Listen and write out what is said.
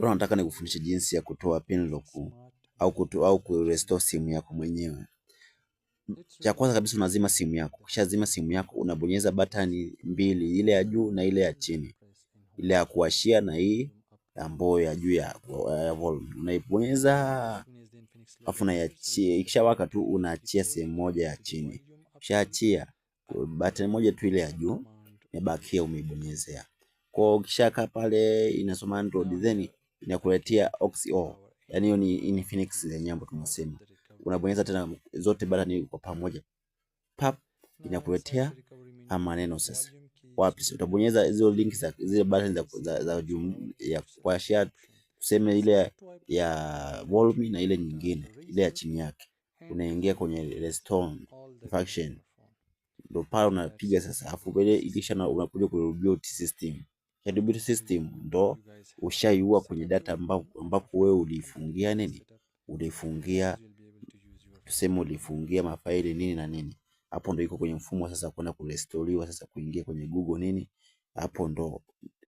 Leo nataka nikufundishe jinsi ya kutoa pin lock au kurestore simu yako mwenyewe. Cha kwanza kabisa unazima simu yako. Ukishazima simu yako unabonyeza button mbili, ile ya juu na ile ya chini. Ile ya kuwashia na hii ambayo ya juu ya volume. Unaibonyeza afu unaiachia. Ikishawaka tu unaachia sehemu moja ya chini. Ukishaachia button moja tu ile ya juu imebakia umeibonyezea. Kwa ukishaka pale inasoma Android then inakuletea aux, yani hiyo ni Infinix yenyewe ambayo tunasema. Unabonyeza tena zote button kwa pamoja, pap, inakuletea maneno. Sasa wapi utabonyeza hizo link za zile button za juu ya kwa share, tuseme ile ya volume na ile nyingine ile ya chini yake, unaingia kwenye restore function, ndio pale unapiga sasa. Afu vile ikisha unakuja ku reboot system. Reboot system ndo ushaiua kwenye data ambapo wewe ulifungia nini, ulifungia tuseme ulifungia mafaili nini na nini. Hapo ndo iko kwenye mfumo sasa kwenda kurestoriwa, sasa kuingia kwenye Google nini, hapo ndo